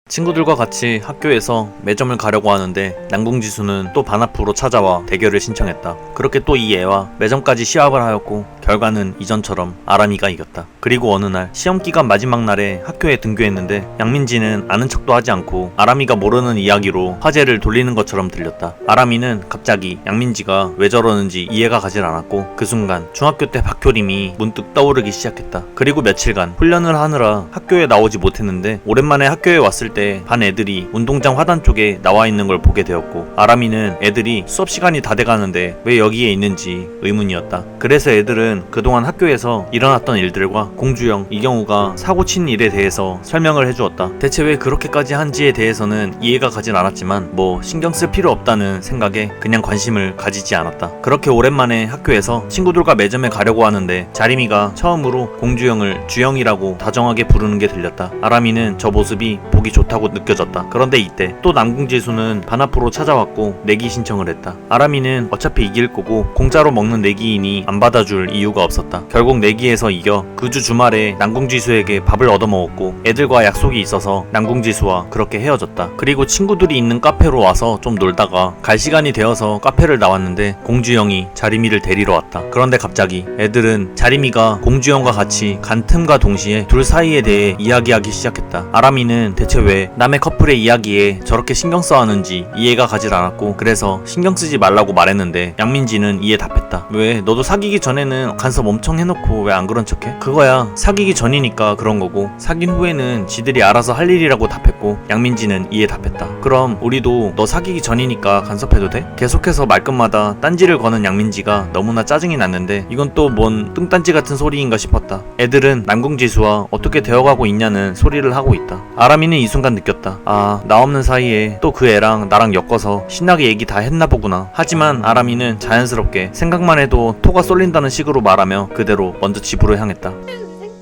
친구들과 같이 학교에서 매점을 가려고 하는데 남궁지수는 또 반 앞으로 찾아와 대결을 신청했다. 그렇게 또 이 애와 매점까지 시합을 하였고 결과는 이전처럼 아람이가 이겼다. 그리고 어느 날 시험기간 마지막 날에 학교에 등교했는데 양민지는 아는 척도 하지 않고 아람이가 모르는 이야기로 화제를 돌리는 것처럼 들렸다. 아람이는 갑자기 양민지가 왜 저러는지 이해가 가질 않았고 그 순간 중학교 때 박효림이 문득 떠오르기 시작했다. 그리고 며칠간 훈련을 하느라 학교에 나오지 못했는데 오랜만에 학교에 왔을 때 반 애들이 운동장 화단 쪽에 나와 있는 걸 보게 되었고 아람이는 애들이 수업 시간이 다 돼가는데 왜 여기에 있는지 의문이었다. 그래서 애들은 그동안 학교에서 일어났던 일들과 공주영, 이경우가 사고 친 일에 대해서 설명을 해주었다. 대체 왜 그렇게까지 한지에 대해서는 이해가 가진 않았지만 뭐 신경 쓸 필요 없다는 생각에 그냥 관심을 가지지 않았다. 그렇게 오랜만에 학교에서 친구들과 매점에 가려고 하는데 자림이가 처음으로 공주영을 주영이라고 다정하게 부르는 게 들렸다. 아람이는 저 모습이 보기 좋다고 느껴졌다. 그런데 이때 또 남궁지수는 반 앞으로 찾아왔고 내기 신청을 했다. 아람이는 어차피 이길 거고 공짜로 먹는 내기이니 안 받아줄 이유가 없었다. 결국 내기에서 이겨 그 주 주말에 남궁지수에게 밥을 얻어먹었고 애들과 약속이 있어서 남궁지수와 그렇게 헤어졌다. 그리고 친구들이 있는 카페로 와서 좀 놀다가 갈 시간이 되어서 카페를 나왔는데 공주영이 자림이를 데리러 왔다. 그런데 갑자기 애들은 자림이가 공주영과 같이 간 틈과 동시에 둘 사이에 대해 이야기하기 시작했다. 아람이는 대체 왜 남의 커플의 이야기에 저렇게 신경 써 하는지 이해가 가질 않았고 그래서 신경 쓰지 말라고 말했는데 양민지는 이에 답했다. 왜 너도 사귀기 전에는 간섭 엄청 해놓고 왜 안 그런 척해? 그거야 사귀기 전이니까 그런 거고 사귄 후에는 지들이 알아서 할 일이라고 답했고 양민지는 이에 답했다. 그럼 우리도 너 사귀기 전이니까 간섭해도 돼? 계속해서 말끝마다 딴지를 거는 양민지가 너무나 짜증이 났는데 이건 또 뭔 뚱딴지 같은 소리인가 싶었다. 애들은 남궁지수와 어떻게 되어가고 있냐는 소리를 하고 있다. 아람이는 이 순간 느꼈다. 아, 나 없는 사이에 또 그 애랑 나랑 엮어서 신나게 얘기 다 했나 보구나. 하지만 아람이는 자연스럽게 생각만 해도 토가 쏠린다는 식으로 말하며 그대로 먼저 집으로 향했다.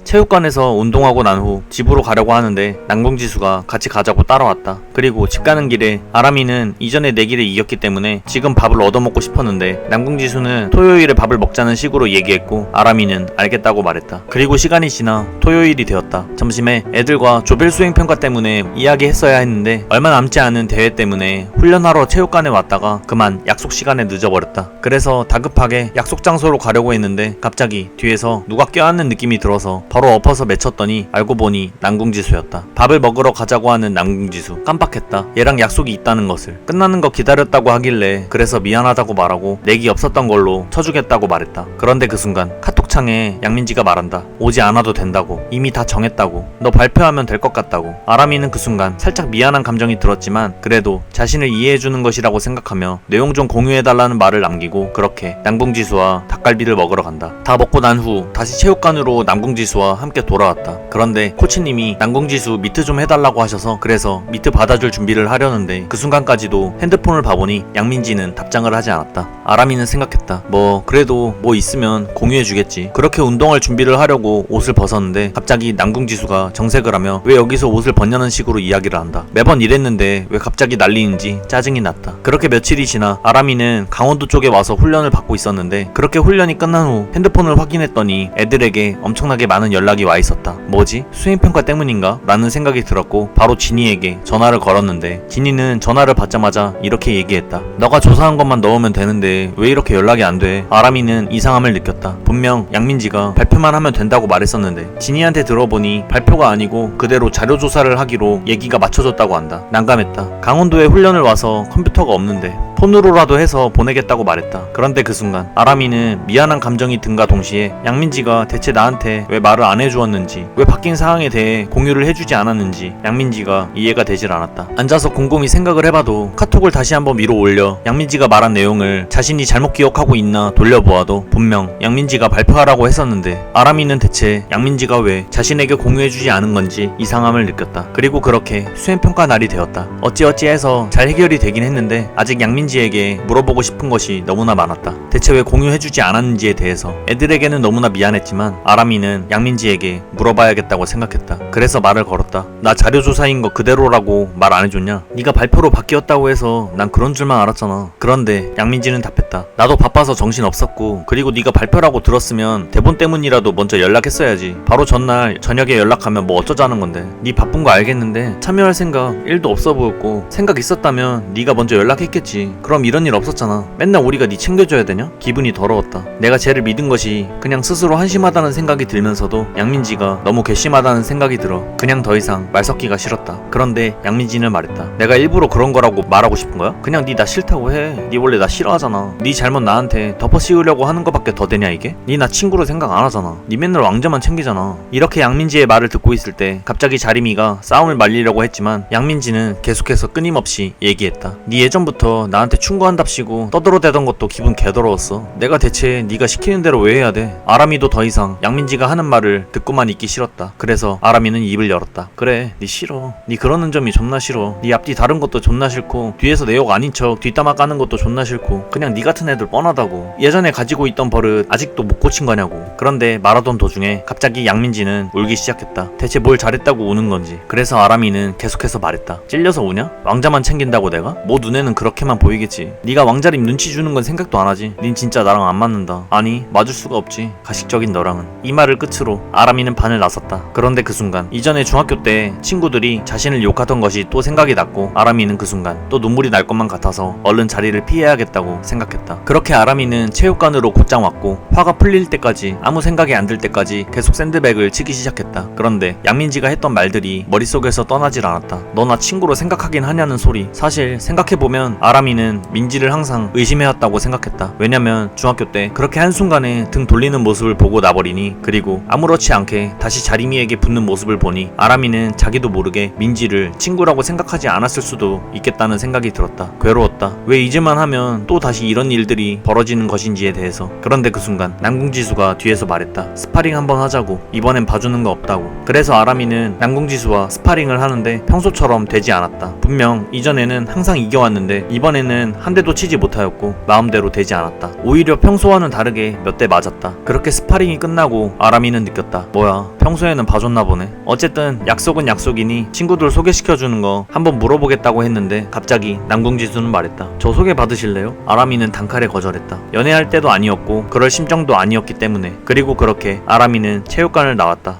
체육관에서 운동하고 난 후 집으로 가려고 하는데 남궁지수가 같이 가자고 따라왔다. 그리고 집 가는 길에 아람이는 이전에 내기를 이겼기 때문에 지금 밥을 얻어먹고 싶었는데 남궁지수는 토요일에 밥을 먹자는 식으로 얘기했고 아람이는 알겠다고 말했다. 그리고 시간이 지나 토요일이 되었다. 점심에 애들과 조별 수행평가 때문에 이야기했어야 했는데 얼마 남지 않은 대회 때문에 훈련하러 체육관에 왔다가 그만 약속 시간에 늦어버렸다. 그래서 다급하게 약속 장소로 가려고 했는데 갑자기 뒤에서 누가 껴안는 느낌이 들어서 바로 엎어서 맺혔더니 알고 보니 남궁지수였다. 밥을 먹으러 가자고 하는 남궁지수. 깜빡했다. 얘랑 약속이 있다는 것을. 끝나는 거 기다렸다고 하길래 그래서 미안하다고 말하고 내기 없었던 걸로 쳐주겠다고 말했다. 그런데 그 순간 카톡창에 양민지가 말한다. 오지 않아도 된다고. 이미 다 정했다고. 너 발표하면 될 것 같다고. 아람이는 그 순간 살짝 미안한 감정이 들었지만 그래도 자신을 이해해주는 것이라고 생각하며 내용 좀 공유해달라는 말을 남기고 그렇게 남궁지수와 닭갈비를 먹으러 간다. 다 먹고 난 후 다시 체육관으로 남궁지수와 함께 돌아왔다. 그런데 코치님이 남궁지수 미트 좀 해달라고 하셔서 그래서 미트 받아줄 준비를 하려는데 그 순간까지도 핸드폰을 봐보니 양민지는 답장을 하지 않았다. 아람이는 생각했다. 그래도 뭐 있으면 공유해주겠지. 그렇게 운동할 준비를 하려고 옷을 벗었는데 갑자기 남궁지수가 정색을 하며 왜 여기서 옷을 벗냐는 식으로 이야기를 한다. 매번 이랬는데 왜 갑자기 난리인지 짜증이 났다. 그렇게 며칠이 지나 아람이는 강원도 쪽에 와서 훈련을 받고 있었는데 그렇게 훈련이 끝난 후 핸드폰을 확인했더니 애들에게 엄청나게 많은 연락이 와 있었다. 뭐지? 수행평가 때문인가? 라는 생각이 들었고 바로 진이에게 전화를 걸었는데 진이는 전화를 받자마자 이렇게 얘기했다. 너가 조사한 것만 넣으면 되는데 왜 이렇게 연락이 안 돼? 아람이는 이상함을 느꼈다. 분명 양민지가 발표만 하면 된다고 말했었는데 진이한테 들어보니 발표가 아니고 그대로 자료 조사를 하기로 얘기가 맞춰졌다고 한다. 난감했다. 강원도에 훈련을 와서 컴퓨터가 없는데 폰으로라도 해서 보내겠다고 말했다. 그런데 그 순간 아람이는 미안한 감정이 든가 동시에 양민지가 대체 나한테 왜 말을 안 해주었는지 왜 바뀐 상황에 대해 공유를 해주지 않았는지 양민지가 이해가 되질 않았다. 앉아서 곰곰이 생각을 해봐도 카톡을 다시 한번 위로 올려 양민지가 말한 내용을 자신이 잘못 기억하고 있나 돌려보아도 분명 양민지가 발표하라고 했었는데 아람이는 대체 양민지가 왜 자신에게 공유해주지 않은 건지 이상함을 느꼈다. 그리고 그렇게 수행평가 날이 되었다. 어찌어찌 해서 잘 해결이 되긴 했는데 아직 양민지가 양민지에게 물어보고 싶은 것이 너무나 많았다. 대체 왜 공유해주지 않았는지에 대해서. 애들에게는 너무나 미안했지만 아람이는 양민지에게 물어봐야겠다고 생각했다. 그래서 말을 걸었다. 나 자료조사인 거 그대로라고 말 안 해줬냐? 네가 발표로 바뀌었다고 해서 난 그런 줄만 알았잖아. 그런데 양민지는 답했다. 나도 바빠서 정신 없었고, 그리고 네가 발표라고 들었으면 대본 때문이라도 먼저 연락했어야지. 바로 전날 저녁에 연락하면 뭐 어쩌자는 건데. 네 바쁜 거 알겠는데 참여할 생각 1도 없어 보였고, 생각 있었다면 네가 먼저 연락했겠지. 그럼 이런 일 없었잖아. 맨날 우리가 네 챙겨줘야 되냐? 기분이 더러웠다. 내가 쟤를 믿은 것이 그냥 스스로 한심하다는 생각이 들면서도 양민지가 너무 괘씸하다는 생각이 들어 그냥 더 이상 말 섞기가 싫었다. 그런데 양민지는 말했다. 내가 일부러 그런 거라고 말하고 싶은 거야? 그냥 네 나 싫다고 해. 네 원래 나 싫어하잖아. 네 잘못 나한테 덮어 씌우려고 하는 거밖에 더 되냐 이게? 네 나 친구로 생각 안 하잖아. 네 맨날 왕자만 챙기잖아. 이렇게 양민지의 말을 듣고 있을 때 갑자기 자림이가 싸움을 말리려고 했지만 양민지는 계속해서 끊임없이 얘기했다. 네 예전부터 나한테 충고한답시고 떠들어대던 것도 기분 개더러웠어. 내가 대체 네가 시키는 대로 왜 해야 돼? 아람이도 더 이상 양민지가 하는 말을 듣고만 있기 싫었다. 그래서 아람이는 입을 열었다. 그래, 네 싫어. 네 그러는 점이 존나 싫어. 네 앞뒤 다른 것도 존나 싫고, 뒤에서 내 욕 아닌 척 뒷담화 까는 것도 존나 싫고, 그냥 네 같은 애들 뻔하다고. 예전에 가지고 있던 버릇 아직도 못 고친 거냐고. 그런데 말하던 도중에 갑자기 양민지는 울기 시작했다. 대체 뭘 잘했다고 우는 건지. 그래서 아람이는 계속해서 말했다. 찔려서 우냐? 왕자만 챙긴다고 내가? 뭐 눈에는 그렇게만 보이겠지. 네가 왕자림 눈치 주는 건 생각도 안 하지. 닌 진짜 나랑 안 맞는다. 아니, 맞을 수가 없지. 가식적인 너랑은. 이 말을 끝으로 아람이는 반을 나섰다. 그런데 그 순간 이전에 중학교 때 친구들이 자신을 욕하던 것이 또 생각이 났고, 아람이는 그 순간 또 눈물이 날 것만 같아서 얼른 자리를 피해야겠다고 생각했다. 그렇게 아람이는 체육관으로 곧장 왔고, 화가 풀릴 때까지, 아무 생각이 안 들 때까지 계속 샌드백을 치기 시작했다. 그런데 양민지가 했던 말들이 머릿속에서 떠나질 않았다. 너 나 친구로 생각하긴 하냐는 소리. 사실 생각해보면 아람이는 민지를 항상 의심해왔다고 생각했다. 왜냐면 중학교 때 그렇게 한순간에 등 돌리는 모습을 보고 나버리니, 그리고 아무렇지 않게 다시 자림이에게 붙는 모습을 보니 아람이는 자기도 모르게 민지를 친구라고 생각하지 않았을 수도 있겠다는 생각이 들었다. 괴로웠다. 왜 이제만 하면 또 다시 이런 일들이 벌어지는 것인지에 대해서. 그런데 그 순간 남궁지수가 뒤에서 말했다. 스파링 한번 하자고. 이번엔 봐주는 거 없다고. 그래서 아람이는 남궁지수와 스파링을 하는데 평소처럼 되지 않았다. 분명 이전에는 항상 이겨왔는데 이번에는 한 대도 치지 못하였고 마음대로 되지 않았다. 오히려 평소와는 다르게 몇 대 맞았다. 그렇게 스파링이 끝나고 아람이는 느꼈다. 뭐야, 평소에는 봐줬나 보네. 어쨌든 약속은 약속이니 친구들 소개시켜주는 거 한번 물어보겠다고 했는데 갑자기 남궁지수는 말했다. 저 소개 받으실래요? 아람이는 단칼에 거절했다. 연애할 때도 아니었고 그럴 심정도 아니었기 때문에. 그리고 그렇게 아람이는 체육관을 나왔다.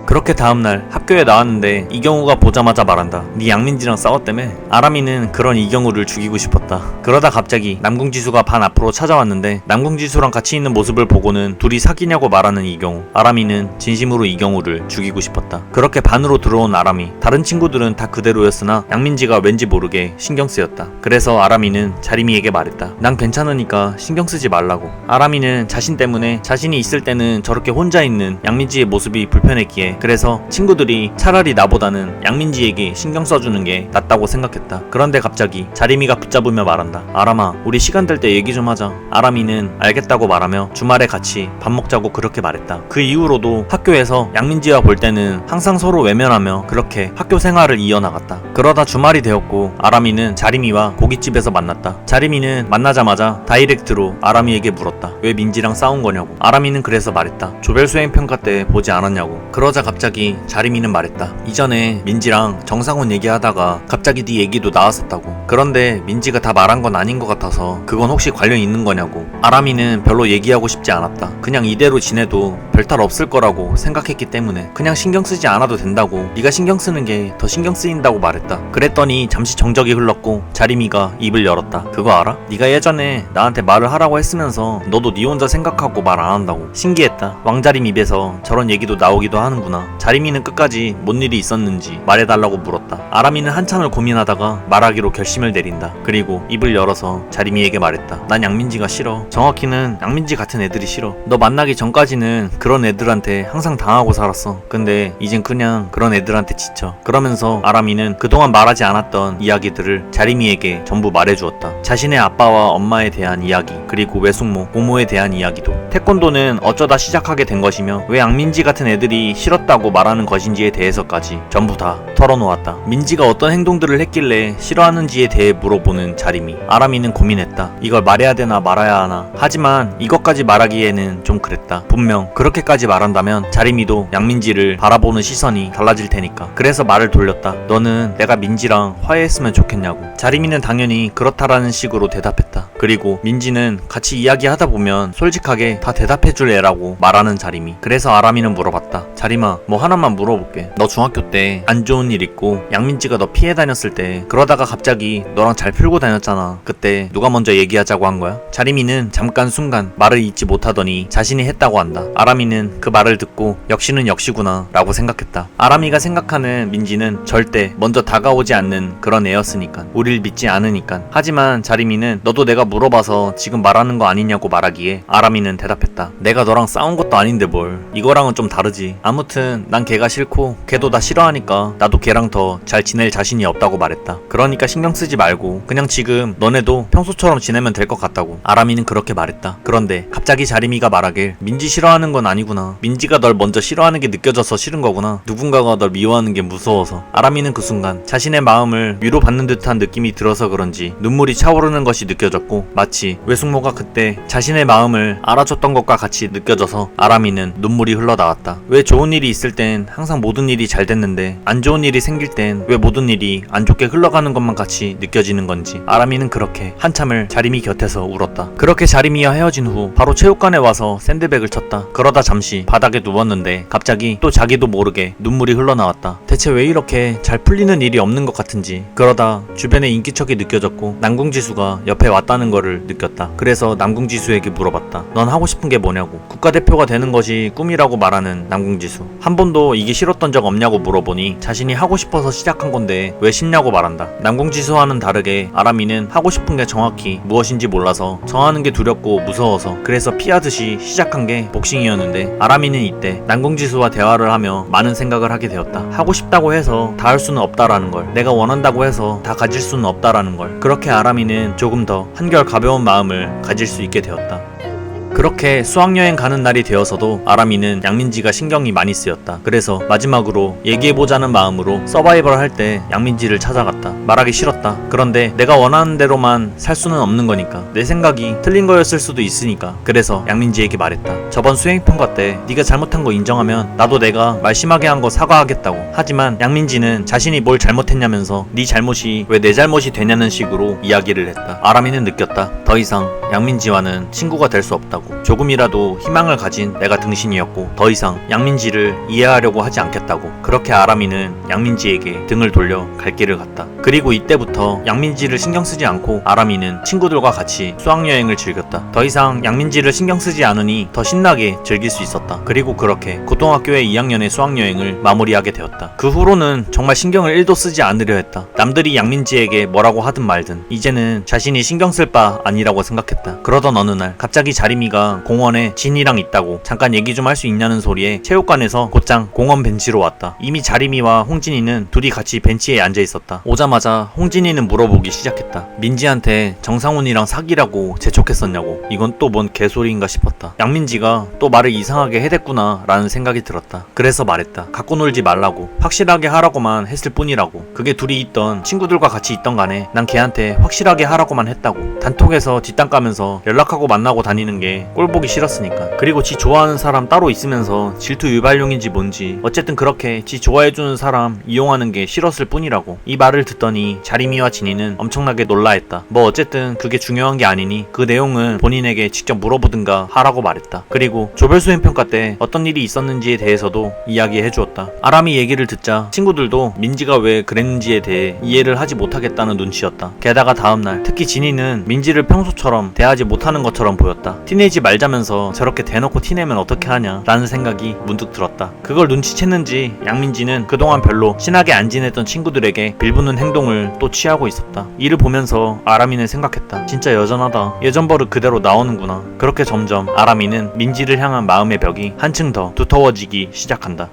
그렇게 다음날 학교에 나왔는데 이경우가 보자마자 말한다. 네 양민지랑 싸웠다며? 아람이는 그런 이경우를 죽이고 싶었다. 그러다 갑자기 남궁지수가 반 앞으로 찾아왔는데 남궁지수랑 같이 있는 모습을 보고는 둘이 사귀냐고 말하는 이경우. 아람이는 진심으로 이경우를 죽이고 싶었다. 그렇게 반으로 들어온 아람이. 다른 친구들은 다 그대로였으나 양민지가 왠지 모르게 신경 쓰였다. 그래서 아람이는 자림이에게 말했다. 난 괜찮으니까 신경 쓰지 말라고. 아람이는 자신 때문에 자신이 있을 때는 저렇게 혼자 있는 양민지의 모습이 불편했기에, 그래서 친구들이 차라리 나보다는 양민지에게 신경 써주는 게 낫다고 생각했다. 그런데 갑자기 자림이가 붙잡으며 말한다. 아람아, 우리 시간 될 때 얘기 좀 하자. 아람이는 알겠다고 말하며 주말에 같이 밥 먹자고 그렇게 말했다. 그 이후로도 학교에서 양민지와 볼 때는 항상 서로 외면하며 그렇게 학교 생활을 이어나갔다. 그러다 주말이 되었고 아람이는 자림이와 고깃집에서 만났다. 자림이는 만나자마자 다이렉트로 아람이에게 물었다. 왜 민지랑 싸운 거냐고. 아람이는 그래서 말했다. 조별수행평가 때 보지 않았냐고. 그러자 갑자기 자림이는 말했다. 이전에 민지랑 정상훈 얘기하다가 갑자기 네 얘기도 나왔었다고. 그런데 민지가 다 말한 건 아닌 것 같아서 그건 혹시 관련 있는 거냐고. 아람이는 별로 얘기하고 싶지 않았다. 그냥 이대로 지내도 별탈 없을 거라고 생각했기 때문에 그냥 신경 쓰지 않아도 된다고. 네가 신경 쓰는 게 더 신경 쓰인다고 말했다. 그랬더니 잠시 정적이 흘렀고 자림이가 입을 열었다. 그거 알아? 네가 예전에 나한테 말을 하라고 했으면서 너도 네 혼자 생각하고 말 안 한다고. 신기했다. 왕자림 입에서 저런 얘기도 나오기도 하는구나. 자림이는 끝까지 뭔 일이 있었는지 말해달라고 물었다. 아람이는 한참을 고민하다가 말하기로 결심을 내린다. 그리고 입을 열어서 자림이에게 말했다. 난 양민지가 싫어. 정확히는 양민지 같은 애들이 싫어. 너 만나기 전까지는 그런 애들한테 항상 당하고 살았어. 근데 이젠 그냥 그런 애들한테 지쳐. 그러면서 아람이는 그동안 말하지 않았던 이야기들을 자림이에게 전부 말해주었다. 자신의 아빠와 엄마에 대한 이야기, 그리고 외숙모, 고모에 대한 이야기도. 태권도는 어쩌다 시작하게 된 것이며 왜 양민지 같은 애들이 싫었던 싫었다고 말하는 것인지에 대해서까지 전부 다 털어놓았다. 민지가 어떤 행동들을 했길래 싫어하는지에 대해 물어보는 자림이. 아람이는 고민했다. 이걸 말해야 되나 말아야 하나. 하지만 이것까지 말하기에는 좀 그랬다. 분명 그렇게까지 말한다면 자림이도 양민지를 바라보는 시선이 달라질 테니까. 그래서 말을 돌렸다. 너는 내가 민지랑 화해했으면 좋겠냐고. 자림이는 당연히 그렇다라는 식으로 대답했다. 그리고 민지는 같이 이야기하다 보면 솔직하게 다 대답해줄 애라고 말하는 자림이. 그래서 아람이는 물어봤다. 자림아, 뭐 하나만 물어볼게. 너 중학교 때 안 좋은 일 있고 양민지가 너 피해 다녔을 때 그러다가 갑자기 너랑 잘 풀고 다녔잖아. 그때 누가 먼저 얘기하자고 한 거야? 자림이는 잠깐 순간 말을 잇지 못하더니 자신이 했다고 한다. 아람이는 그 말을 듣고 역시는 역시구나 라고 생각했다. 아람이가 생각하는 민지는 절대 먼저 다가오지 않는 그런 애였으니까. 우릴 믿지 않으니까. 하지만 자림이는 너도 내가 물어봐서 지금 말하는 거 아니냐고 말하기에 아람이는 대답했다. 내가 너랑 싸운 것도 아닌데 뭘. 이거랑은 좀 다르지. 아무튼 난 걔가 싫고 걔도 나 싫어하니까 나도 걔랑 더 잘 지낼 자신이 없다고 말했다. 그러니까 신경 쓰지 말고 그냥 지금 너네도 평소처럼 지내면 될 것 같다고. 아람이는 그렇게 말했다. 그런데 갑자기 자림이가 말하길 민지 싫어하는 건 아니구나. 민지가 널 먼저 싫어하는 게 느껴져서 싫은 거구나. 누군가가 널 미워하는 게 무서워서. 아람이는 그 순간 자신의 마음을 위로받는 듯한 느낌이 들어서 그런지 눈물이 차오르는 것이 느껴졌고 마치 외숙모가 그때 자신의 마음을 알아줬던 것과 같이 느껴져서 아람이는 눈물이 흘러나왔다. 왜 좋은 일이 있을 땐 항상 모든 일이 잘 됐는데 안 좋은 일이 생길 땐 왜 모든 일이 안 좋게 흘러가는 것만 같이 느껴지는 건지. 아람이는 그렇게 한참을 자림이 곁에서 울었다. 그렇게 자림이와 헤어진 후 바로 체육관에 와서 샌드백을 쳤다. 그러다 잠시 바닥에 누웠는데 갑자기 또 자기도 모르게 눈물이 흘러나왔다. 대체 왜 이렇게 잘 풀리는 일이 없는 것 같은지. 그러다 주변에 인기척이 느껴졌고 남궁지수가 옆에 왔다는 거를 느꼈다. 그래서 남궁지수에게 물어봤다. 넌 하고 싶은 게 뭐냐고. 국가대표가 되는 것이 꿈이라고 말하는 남궁지수. 한 번도 이게 싫었던 적 없냐고 물어보니 자신이 하고 싶어서 시작한 건데 왜 싫냐고 말한다. 남궁지수와는 다르게 아람이는 하고 싶은 게 정확히 무엇인지 몰라서 정하는 게 두렵고 무서워서 그래서 피하듯이 시작한 게 복싱이었는데 아람이는 이때 남궁지수와 대화를 하며 많은 생각을 하게 되었다. 하고 싶다고 해서 다 할 수는 없다라는 걸. 내가 원한다고 해서 다 가질 수는 없다라는 걸. 그렇게 아람이는 조금 더 한결 가벼운 마음을 가질 수 있게 되었다. 그렇게 수학여행 가는 날이 되어서도 아람이는 양민지가 신경이 많이 쓰였다. 그래서 마지막으로 얘기해보자는 마음으로 서바이벌 할 때 양민지를 찾아갔다. 말하기 싫었다. 그런데 내가 원하는 대로만 살 수는 없는 거니까. 내 생각이 틀린 거였을 수도 있으니까. 그래서 양민지에게 말했다. 저번 수행평가 때 네가 잘못한 거 인정하면 나도 내가 말 심하게 한 거 사과하겠다고. 하지만 양민지는 자신이 뭘 잘못했냐면서 네 잘못이 왜 내 잘못이 되냐는 식으로 이야기를 했다. 아람이는 느꼈다. 더 이상 양민지와는 친구가 될 수 없다고. 조금이라도 희망을 가진 내가 등신이었고 더 이상 양민지를 이해하려고 하지 않겠다고. 그렇게 아람이는 양민지에게 등을 돌려 갈 길을 갔다. 그리고 이때부터 양민지를 신경 쓰지 않고 아람이는 친구들과 같이 수학여행을 즐겼다. 더 이상 양민지를 신경 쓰지 않으니 더 신나게 즐길 수 있었다. 그리고 그렇게 고등학교의 2학년의 수학여행을 마무리하게 되었다. 그 후로는 정말 신경을 1도 쓰지 않으려 했다. 남들이 양민지에게 뭐라고 하든 말든 이제는 자신이 신경 쓸 바 아니라고 생각했다. 그러던 어느 날 갑자기 자림이가 공원에 진이랑 있다고 잠깐 얘기 좀 할 수 있냐는 소리에 체육관에서 곧장 공원 벤치로 왔다. 이미 자림이와 홍진이는 둘이 같이 벤치에 앉아 있었다. 오자마자 홍진이는 물어보기 시작했다. 민지한테 정상훈이랑 사귀라고 재촉했었냐고. 이건 또 뭔 개소리인가 싶었다. 양민지가 또 말을 이상하게 해댔구나 라는 생각이 들었다. 그래서 말했다. 갖고 놀지 말라고. 확실하게 하라고만 했을 뿐이라고. 그게 둘이 있던 친구들과 같이 있던 간에 난 걔한테 확실하게 하라고만 했다고. 단톡에서 뒷담 까면서 연락하고 만나고 다니는 게 꼴보기 싫었으니까. 그리고 지 좋아하는 사람 따로 있으면서 질투 유발용인지 뭔지 어쨌든 그렇게 지 좋아해주는 사람 이용하는 게 싫었을 뿐이라고. 이 말을 듣더니 자림이와 진이는 엄청나게 놀라했다. 뭐 어쨌든 그게 중요한 게 아니니 그 내용은 본인에게 직접 물어보든가 하라고 말했다. 그리고 조별수행평가 때 어떤 일이 있었는지에 대해서도 이야기해주었다. 아람이 얘기를 듣자 친구들도 민지가 왜 그랬는지에 대해 이해를 하지 못하겠다는 눈치였다. 게다가 다음날 특히 진이는 민지를 평소처럼 대하지 못하는 것처럼 보였다. 티내지 말자면서 저렇게 대놓고 티내면 어떻게 하냐 라는 생각이 문득 들었다. 그걸 눈치챘는지 양민지는 그동안 별로 친하게 안 지냈던 친구들에게 빌붙는 행동을 또 취하고 있었다. 이를 보면서 아람이는 생각했다. 진짜 여전하다. 예전 버릇 그대로 나오는구나. 그렇게 점점 아람이는 민지를 향한 마음의 벽이 한층 더 두터워지기 시작한다.